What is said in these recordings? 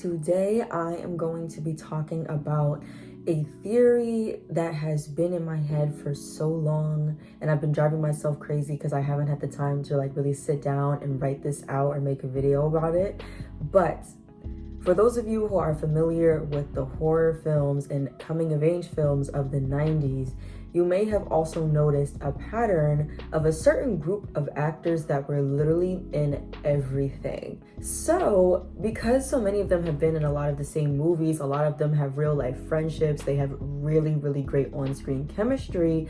today I am going to be talking about a theory that has been in my head for so long, and I've been driving myself crazy because I haven't had the time to really sit down and write this out or make a video about it. But for those of you who are familiar with the horror films and coming of age films of the 90s, you may have also noticed a pattern of a certain group of actors that were literally in everything. So because so many of them have been in a lot of the same movies, a lot of them have real life friendships, they have really, really great on-screen chemistry,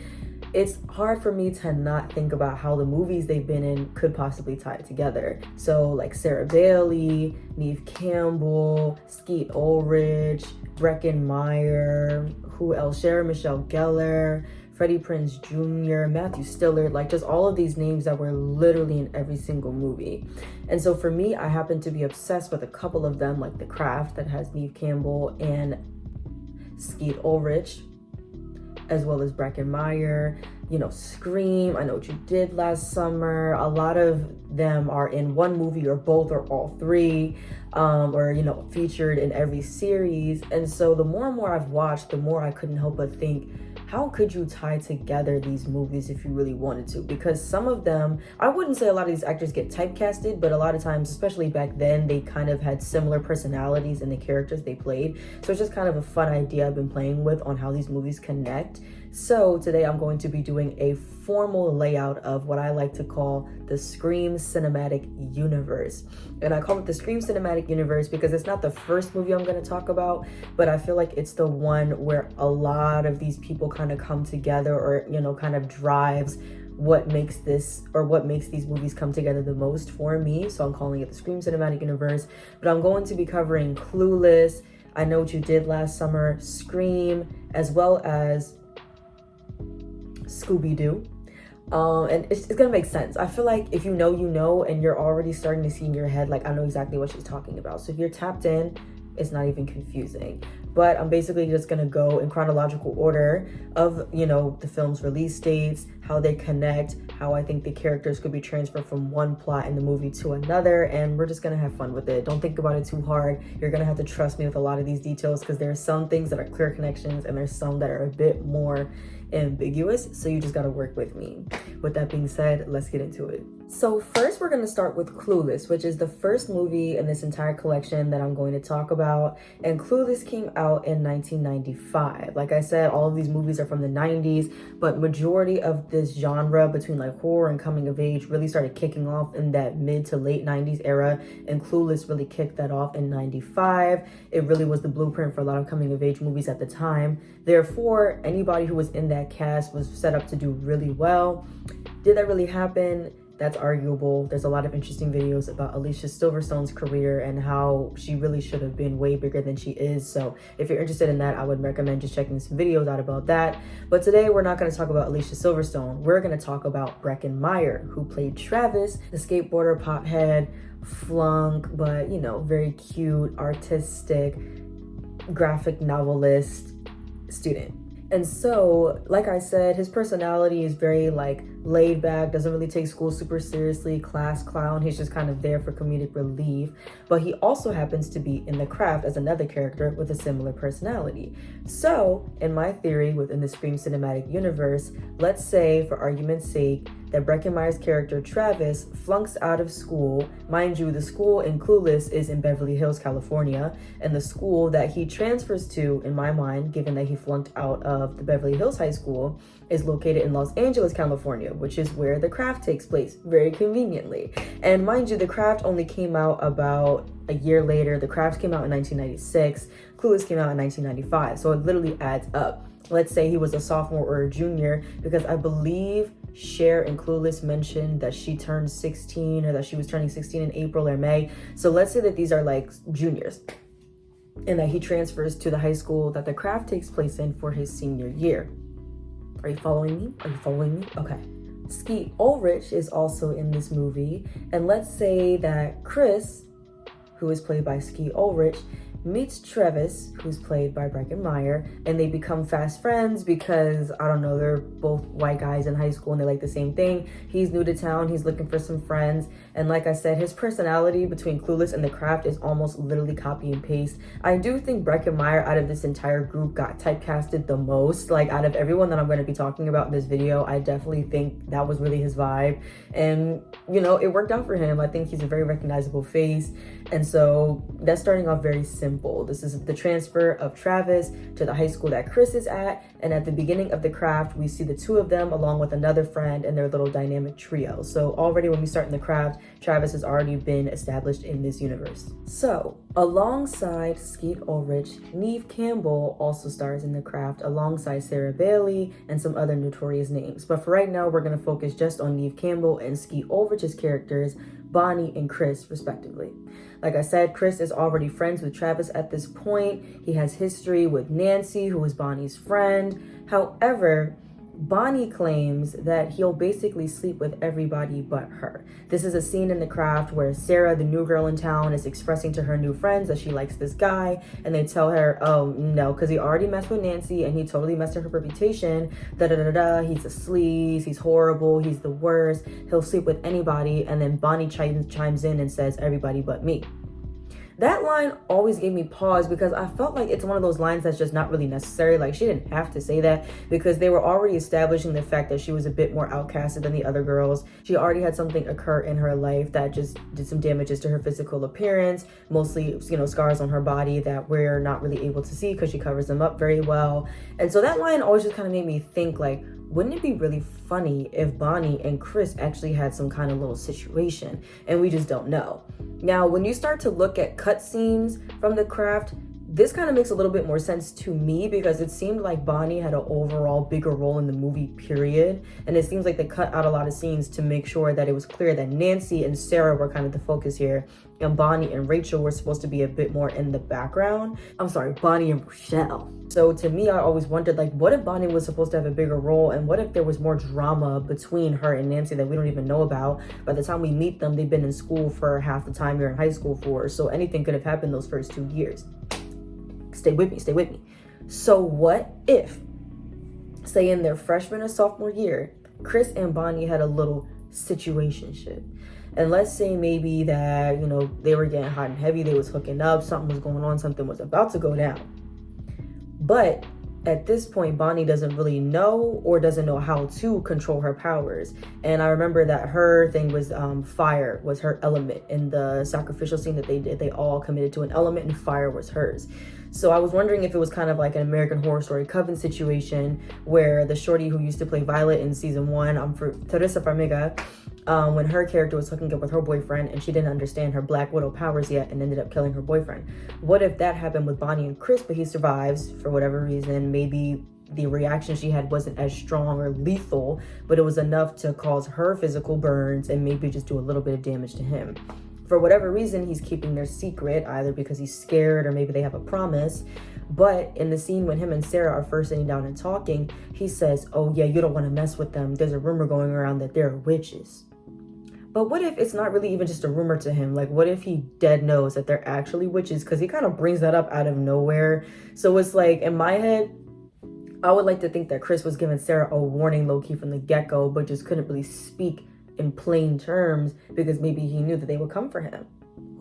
it's hard for me to not think about how the movies they've been in could possibly tie together. So like Sarah Bailey, Neve Campbell, Skeet Ulrich, Breckin Meyer, who else? Sarah Michelle Gillard, Freddie Prinze Jr., Matthew Lillard, like just all of these names that were literally in every single movie. And so for me, I happen to be obsessed with a couple of them, like The Craft that has Neve Campbell and Skeet Ulrich, as well as Breckin Meyer, Scream, I Know What You Did Last Summer. A lot of them are in one movie or both or all three, or featured in every series. And so the more and more I've watched, the more I couldn't help but think, how could you tie together these movies if you really wanted to? Because some of them, I wouldn't say a lot of these actors get typecasted, but a lot of times, especially back then, they kind of had similar personalities in the characters they played. So it's just kind of a fun idea I've been playing with on how these movies connect. So today I'm going to be doing a formal layout of what I like to call the Scream Cinematic Universe. And I call it the Scream Cinematic Universe because it's not the first movie I'm going to talk about, but I feel like it's the one where a lot of these people kind of come together, or kind of drives what makes these movies come together the most for me. So I'm calling it the Scream Cinematic Universe. But I'm going to be covering Clueless, I Know What You Did Last Summer, Scream, as well as Scooby-Doo. And it's gonna make sense. I feel like if you know, and you're already starting to see in your head, like, I know exactly what she's talking about. So if you're tapped in, it's not even confusing. But I'm basically just gonna go in chronological order of, the film's release dates, how they connect, how I think the characters could be transferred from one plot in the movie to another, and we're just gonna have fun with it. Don't think about it too hard. You're gonna have to trust me with a lot of these details because there are some things that are clear connections and there's some that are a bit more ambiguous, so you just gotta work with me. With that being said, let's get into it. So first we're gonna start with Clueless, which is the first movie in this entire collection that I'm going to talk about. And Clueless came out in 1995. Like I said, all of these movies are from the 90s, but majority of this genre between like horror and coming of age really started kicking off in that mid to late 90s era, and Clueless really kicked that off in 95. It really was the blueprint for a lot of coming of age movies at the time. Therefore, anybody who was in that cast was set up to do really well. Did that really happen? That's arguable. There's a lot of interesting videos about Alicia Silverstone's career and how she really should have been way bigger than she is. So if you're interested in that, I would recommend just checking some videos out about that. But today we're not going to talk about Alicia Silverstone. We're going to talk about Breckin Meyer, who played Travis, the skateboarder, pothead, flunk, but very cute, artistic, graphic novelist student. And so, like I said, his personality is very laid back, doesn't really take school super seriously, class clown. He's just kind of there for comedic relief. But he also happens to be in The Craft as another character with a similar personality. So, in my theory within the Scream Cinematic Universe, let's say, for argument's sake, that Breckin Meyer's character Travis flunks out of school. Mind you, the school in Clueless is in Beverly Hills, California, and the school that he transfers to, in my mind, given that he flunked out of the Beverly Hills High School, is located in Los Angeles, California, which is where The Craft takes place, very conveniently. And mind you, The Craft only came out about a year later. The Craft came out in 1996, Clueless came out in 1995, so it literally adds up. Let's say he was a sophomore or a junior, because I believe Cher in Clueless mentioned that she turned 16, or that she was turning 16 in April or May. So let's say that these are like juniors, and that he transfers to the high school that The Craft takes place in for his senior year. Are you following me? Are you following me? Okay. Skeet Ulrich is also in this movie, and let's say that Chris, who is played by Skeet Ulrich, meets Travis, who's played by Breckin Meyer, and they become fast friends because, I don't know, they're both white guys in high school and they like the same thing. He's new to town, he's looking for some friends, and like I said, his personality between Clueless and The Craft is almost literally copy and paste. I do think Breckin Meyer out of this entire group got typecasted the most. Like, out of everyone that I'm going to be talking about in this video, I definitely think that was really his vibe, and you know, it worked out for him. I think he's a very recognizable face, and so that's starting off very simple. This is the transfer of Travis to the high school that Chris is at, and at the beginning of The Craft, we see the two of them along with another friend and their little dynamic trio. So already when we start in The Craft, Travis has already been established in this universe. So alongside Skeet Ulrich, Neve Campbell also stars in The Craft alongside Sarah Bailey and some other notorious names. But for right now, we're going to focus just on Neve Campbell and Skeet Ulrich's characters, Bonnie and Chris, respectively. Like I said, Chris is already friends with Travis at this point. He has history with Nancy, who is Bonnie's friend. However, Bonnie claims that he'll basically sleep with everybody but her. This is a scene in The Craft where Sarah, the new girl in town, is expressing to her new friends that she likes this guy, and they tell her, oh no, because he already messed with Nancy and he totally messed up her reputation, he's a sleaze, he's horrible, he's the worst, he'll sleep with anybody. And then Bonnie chimes in and says, everybody but me. That line always gave me pause because I felt like it's one of those lines that's just not really necessary. Like, she didn't have to say that because they were already establishing the fact that she was a bit more outcasted than the other girls. She already had something occur in her life that just did some damages to her physical appearance, mostly, you know, scars on her body that we're not really able to see because she covers them up very well. And so that line always just kind of made me think, like, wouldn't it be really funny if Bonnie and Chris actually had some kind of little situation and we just don't know? Now, when you start to look at cutscenes from The Craft, this kind of makes a little bit more sense to me because it seemed like Bonnie had an overall bigger role in the movie, period. And it seems like they cut out a lot of scenes to make sure that it was clear that Nancy and Sarah were kind of the focus here, and Bonnie and Rachel were supposed to be a bit more in the background. I'm sorry, Bonnie and Rochelle. So to me, I always wondered, like, what if Bonnie was supposed to have a bigger role, and what if there was more drama between her and Nancy that we don't even know about? By the time we meet them, they've been in school for half the time you're in high school for, so anything could have happened those first 2 years. Stay with me. So what if, say in their freshman or sophomore year, Chris and Bonnie had a little situationship? And let's say maybe that, you know, they were getting hot and heavy, they was hooking up, something was going on, something was about to go down. But at this point, Bonnie doesn't really know or doesn't know how to control her powers. And I remember that her thing was fire was her element. In the sacrificial scene that they did, they all committed to an element and fire was hers. So I was wondering if it was kind of like an American Horror Story Coven situation where the shorty who used to play Violet in season 1, for Teresa Farmiga, when her character was hooking up with her boyfriend and she didn't understand her Black Widow powers yet and ended up killing her boyfriend. What if that happened with Bonnie and Chris, but he survives for whatever reason? Maybe the reaction she had wasn't as strong or lethal, but it was enough to cause her physical burns and maybe just do a little bit of damage to him. For whatever reason, he's keeping their secret, either because he's scared or maybe they have a promise. But in the scene when him and Sarah are first sitting down and talking, he says, oh yeah, you don't want to mess with them. There's a rumor going around that they're witches. But what if it's not really even just a rumor to him? Like, what if he dead knows that they're actually witches? Because he kind of brings that up out of nowhere. So it's like, in my head, I would like to think that Chris was giving Sarah a warning low-key from the get-go, but just couldn't really speak in plain terms because maybe he knew that they would come for him.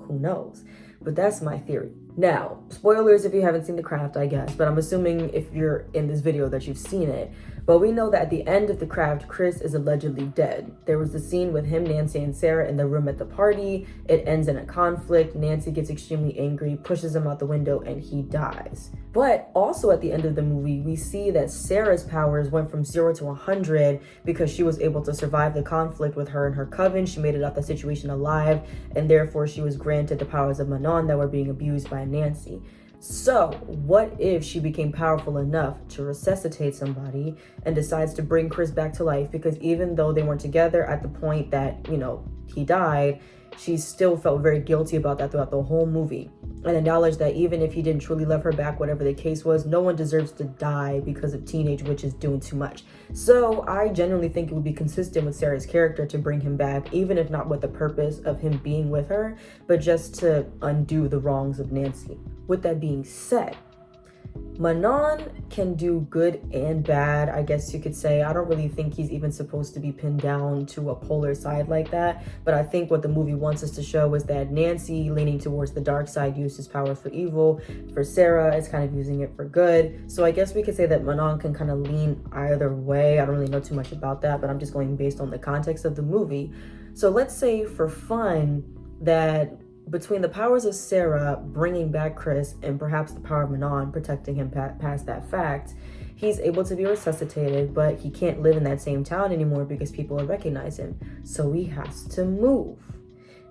Who knows? But that's my theory. Now, spoilers if you haven't seen The Craft, I guess, but I'm assuming if you're in this video that you've seen it. But we know that at the end of The Craft, Chris is allegedly dead. There was the scene with him, Nancy, and Sarah in the room at the party. It ends in a conflict. Nancy gets extremely angry, pushes him out the window, and he dies. But also at the end of the movie, we see that Sarah's powers went from 0 to 100 because she was able to survive the conflict with her and her coven. She made it out the situation alive, and therefore she was granted the powers of Manon that were being abused by Nancy. So what if she became powerful enough to resuscitate somebody and decides to bring Chris back to life? Because even though they weren't together at the point that, you know, he died, she still felt very guilty about that throughout the whole movie, and acknowledged that even if he didn't truly love her back, whatever the case was, no one deserves to die because of teenage witches doing too much. So I genuinely think it would be consistent with Sarah's character to bring him back, even if not with the purpose of him being with her, but just to undo the wrongs of Nancy. With that being said, Manon can do good and bad, I guess you could say. I don't really think he's even supposed to be pinned down to a polar side like that, but I think what the movie wants us to show is that Nancy, leaning towards the dark side, used his power for evil. For Sarah, it's kind of using it for good. So I guess we could say that Manon can kind of lean either way. I don't really know too much about that, but I'm just going based on the context of the movie. So let's say for fun that between the powers of Sarah bringing back Chris and perhaps the power of Manon protecting him past that fact, he's able to be resuscitated, but he can't live in that same town anymore because people will recognize him. So he has to move.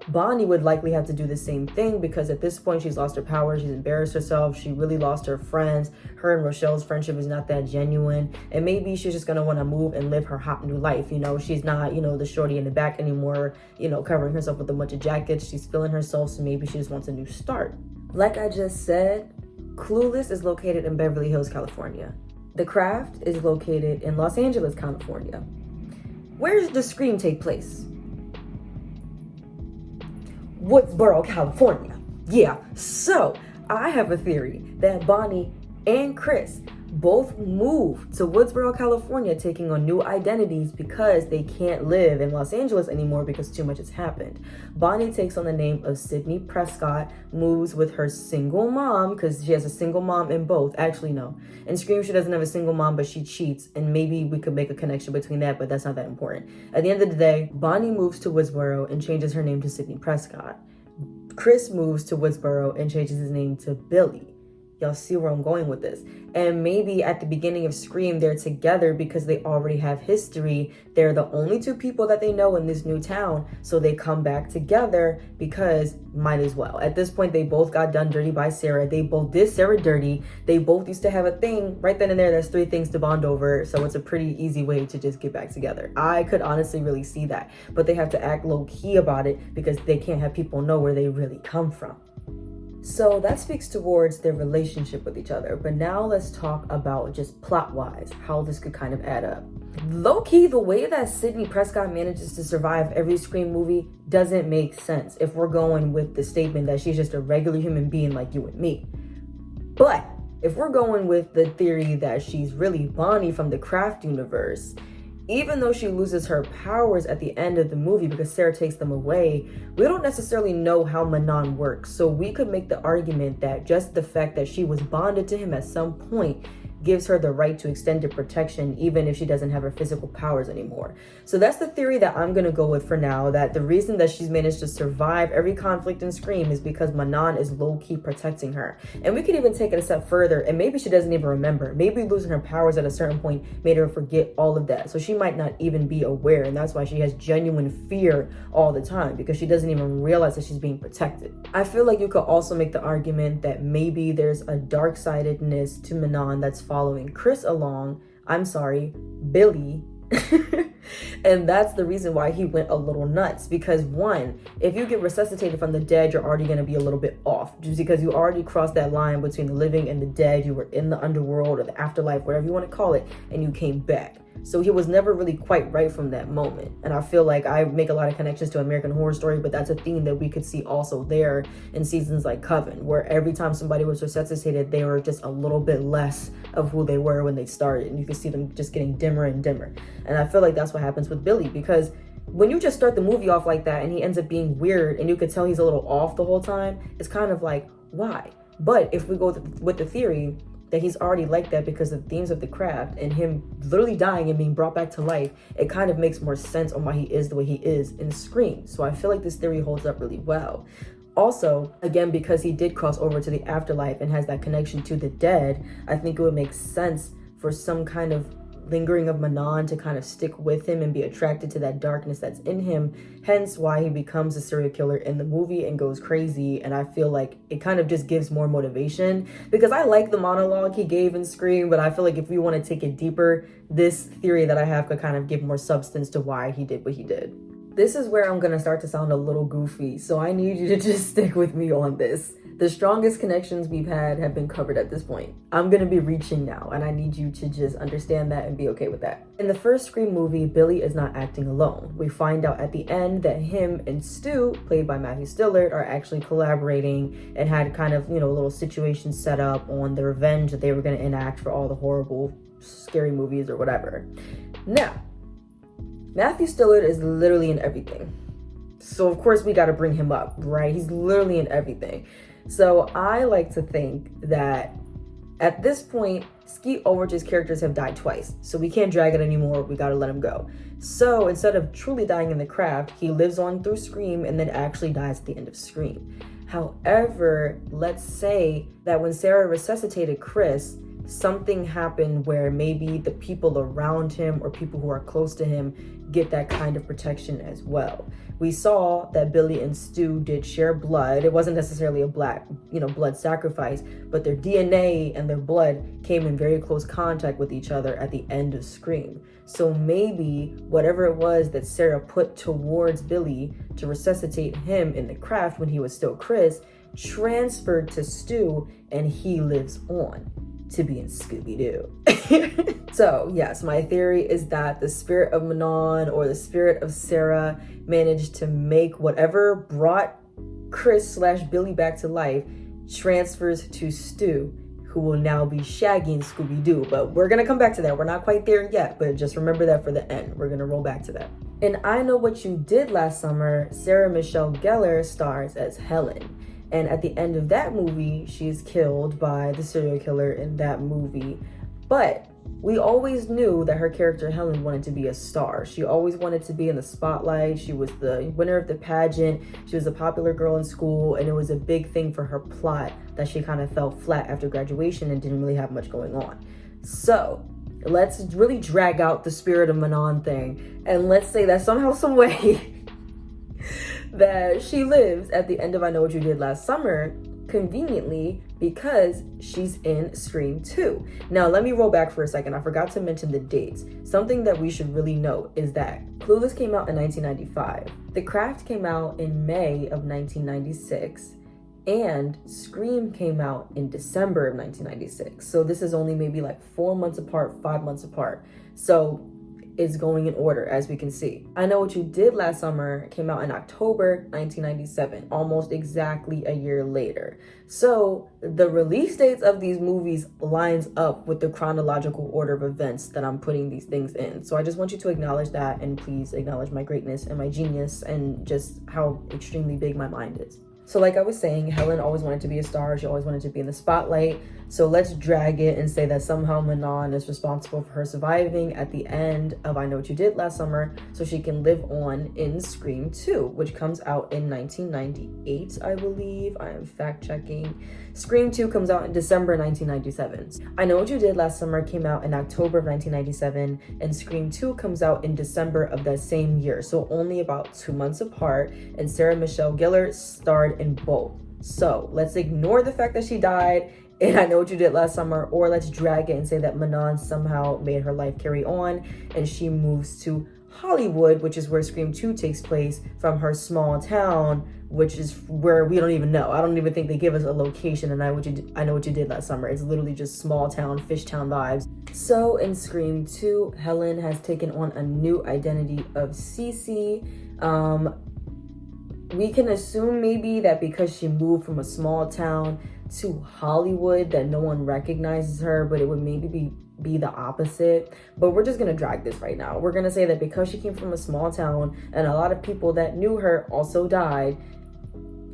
Bonnie would likely have to do the same thing because at this point she's lost her power, she's embarrassed herself, she really lost her friends, her and Rochelle's friendship is not that genuine, and maybe she's just gonna want to move and live her hot new life. You know, she's not, you know, the shorty in the back anymore, you know, covering herself with a bunch of jackets. She's feeling herself, so maybe she just wants a new start. Like I just said, Clueless is located in Beverly Hills, California. The Craft is located in Los Angeles, California. Where does the Scream take place? Woodsboro, California. Yeah, so I have a theory that Bonnie and Chris both moved to Woodsboro, California, taking on new identities because they can't live in Los Angeles anymore because too much has happened. Bonnie takes on the name of Sydney Prescott, moves with her single mom because she has a single mom in both. Actually, no. In Scream, she doesn't have a single mom, but she cheats, and maybe we could make a connection between that, but that's not that important. At the end of the day, Bonnie moves to Woodsboro and changes her name to Sydney Prescott. Chris moves to Woodsboro and changes his name to Billy. Y'all see where I'm going with this. And maybe at the beginning of Scream, they're together because they already have history. They're the only two people that they know in this new town. So they come back together because might as well. At this point, they both got done dirty by Sarah. They both did Sarah dirty. They both used to have a thing right then and there. There's 3 things to bond over. So it's a pretty easy way to just get back together. I could honestly really see that. But they have to act low key about it because they can't have people know where they really come from. So that speaks towards their relationship with each other. But now let's talk about just plot-wise, how this could kind of add up. Low-key, the way that Sydney Prescott manages to survive every Scream movie doesn't make sense if we're going with the statement that she's just a regular human being like you and me. But if we're going with the theory that she's really Bonnie from the Craft universe, even though she loses her powers at the end of the movie because Sarah takes them away, we don't necessarily know how Manon works. So we could make the argument that just the fact that she was bonded to him at some point gives her the right to extended protection even if she doesn't have her physical powers anymore. So that's the theory that I'm gonna go with for now, that the reason that she's managed to survive every conflict in Scream is because Manon is low-key protecting her. And we could even take it a step further, and maybe she doesn't even remember. Maybe losing her powers at a certain point made her forget all of that. So she might not even be aware, and that's why she has genuine fear all the time, because she doesn't even realize that she's being protected. I feel like you could also make the argument that maybe there's a dark-sidedness to Manon that's following Chris along, Billy, and that's the reason why he went a little nuts. Because one, if you get resuscitated from the dead, you're already going to be a little bit off, just because you already crossed that line between the living and the dead. You were in the underworld or the afterlife, whatever you want to call it, and you came back. So he was never really quite right from that moment. And I feel like I make a lot of connections to American Horror Story, but that's a theme that we could see also there in seasons like Coven, where every time somebody was resuscitated, they were just a little bit less of who they were when they started. And you could see them just getting dimmer and dimmer. And I feel like that's what happens with Billy, because when you just start the movie off like that and he ends up being weird and you could tell he's a little off the whole time, it's kind of like, why? But if we go with the theory that he's already like that because of the themes of the Craft and him literally dying and being brought back to life, it kind of makes more sense on why he is the way he is in Scream. So I feel like this theory holds up really well. Also, again, because he did cross over to the afterlife and has that connection to the dead, I think it would make sense for some kind of lingering of Manon to kind of stick with him and be attracted to that darkness that's in him, hence why he becomes a serial killer in the movie and goes crazy. And I feel like it kind of just gives more motivation, because I like the monologue he gave in Scream, but I feel like if we want to take it deeper, this theory that I have could kind of give more substance to why he did what he did. This is where I'm gonna start to sound a little goofy, so I need you to just stick with me on this. The strongest connections we've had have been covered at this point. I'm gonna be reaching now, and I need you to just understand that and be okay with that. In the first Scream movie, Billy is not acting alone. We find out at the end that him and Stu, played by Matthew Stillard, are actually collaborating and had kind of, a little situation set up on the revenge that they were gonna enact for all the horrible, scary movies or whatever. Now, Matthew Stillard is literally in everything. So of course we gotta bring him up, right? He's literally in everything. So I like to think that at this point, Skeet Ulrich's characters have died twice. So we can't drag it anymore, we gotta let him go. So instead of truly dying in the craft, he lives on through Scream and then actually dies at the end of Scream. However, let's say that when Sarah resuscitated Chris, something happened where maybe the people around him or people who are close to him get that kind of protection as well. We saw that Billy and Stu did share blood. It wasn't necessarily a blood sacrifice, but their DNA and their blood came in very close contact with each other at the end of Scream. So maybe whatever it was that Sarah put towards Billy to resuscitate him in the craft when he was still Chris transferred to Stu, and he lives on to be in Scooby-Doo. So yes, my theory is that the spirit of Manon or the spirit of Sarah managed to make whatever brought Chris/Billy back to life transfers to Stu, who will now be Shaggy and Scooby-Doo. But we're gonna come back to that. We're not quite there yet, but just remember that for the end. We're gonna roll back to that. In I Know What You Did Last Summer, Sarah Michelle Gillard stars as Helen. And at the end of that movie, she's killed by the serial killer in that movie. But we always knew that her character Helen wanted to be a star. She always wanted to be in the spotlight. She was the winner of the pageant. She was a popular girl in school, and it was a big thing for her plot that she kind of fell flat after graduation and didn't really have much going on. So let's really drag out the spirit of Manon thing, and let's say that somehow, some way, that she lives at the end of I Know What You Did Last Summer, conveniently, because she's in Scream 2. Now, let me roll back for a second. I forgot to mention the dates. Something that we should really note is that Clueless came out in 1995. The Craft came out in May of 1996. And Scream came out in December of 1996. So this is only maybe like 4 months apart, 5 months apart. So is going in order, as we can see. I Know What You Did Last Summer came out in October 1997, almost exactly a year later. So the release dates of these movies lines up with the chronological order of events that I'm putting these things in. So I just want you to acknowledge that, and please acknowledge my greatness and my genius and just how extremely big my mind is. So like I was saying, Helen always wanted to be a star. She always wanted to be in the spotlight. So let's drag it and say that somehow Manon is responsible for her surviving at the end of I Know What You Did Last Summer, so she can live on in Scream 2, which comes out in 1998, I believe. I am fact checking. Scream 2 comes out in December 1997. I Know What You Did Last Summer came out in October of 1997, and Scream 2 comes out in December of that same year, so only about 2 months apart, and Sarah Michelle Gillard starred in both. So let's ignore the fact that she died and I Know What You Did Last Summer, or let's drag it and say that Manon somehow made her life carry on and she moves to Hollywood, which is where Scream 2 takes place, from her small town, which is where we don't even know. I don't even think they give us a location in I Know What You Did Last Summer. It's literally just small town, fish town vibes. So in Scream 2, Helen has taken on a new identity of Cece. We can assume maybe that because she moved from a small town to Hollywood that no one recognizes her, but it would maybe be the opposite. But we're just gonna drag this right now. We're gonna say that because she came from a small town and a lot of people that knew her also died,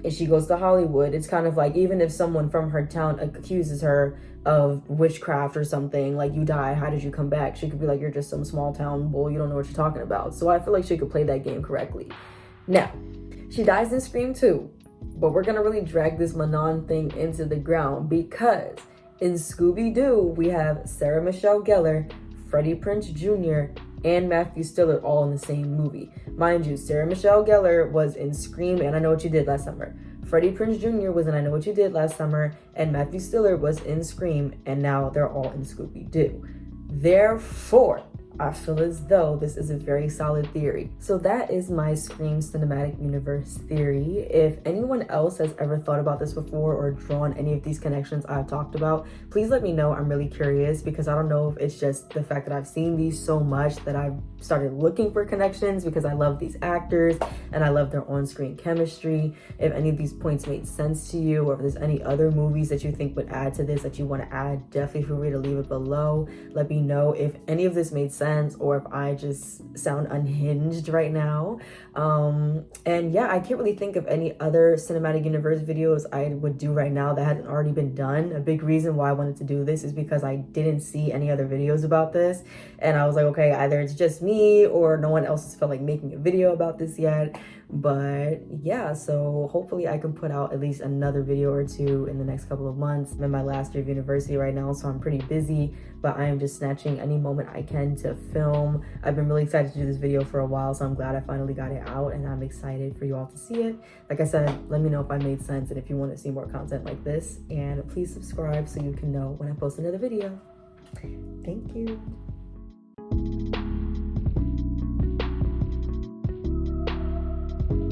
and she goes to Hollywood, it's kind of like, even if someone from her town accuses her of witchcraft or something, like, you die, how did you come back? She could be like, you're just some small town bull, you don't know what you're talking about. So I feel like she could play that game correctly. Now, she dies in Scream 2, but we're gonna really drag this Manon thing into the ground because in Scooby-Doo, we have Sarah Michelle Gellar, Freddie Prinze Jr., and Matthew Stillard all in the same movie. Mind you, Sarah Michelle Gellar was in Scream and I Know What You Did Last Summer. Freddie Prinze Jr. was in I Know What You Did Last Summer, and Matthew Stillard was in Scream, and now they're all in Scooby-Doo. Therefore, I feel as though this is a very solid theory. So that is my Scream Cinematic Universe theory. If anyone else has ever thought about this before or drawn any of these connections I've talked about, please let me know. I'm really curious, because I don't know if it's just the fact that I've seen these so much that I've started looking for connections because I love these actors and I love their on-screen chemistry. If any of these points made sense to you, or if there's any other movies that you think would add to this that you want to add, definitely feel free to leave it below. Let me know if any of this made sense or if I just sound unhinged right now. And yeah, I can't really think of any other cinematic universe videos I would do right now that hasn't already been done. A big reason why I wanted to do this is because I didn't see any other videos about this, and I was like, okay, either it's just me or no one else has felt like making a video about this yet. But yeah, so hopefully I can put out at least another video or two in the next couple of months. I'm in my last year of university right now, so I'm pretty busy, but I am just snatching any moment I can to film. I've been really excited to do this video for a while, so I'm glad I finally got it out, and I'm excited for you all to see it. Like I said, let me know if I made sense and if you want to see more content like this, and please subscribe so you can know when I post another video. Thank you.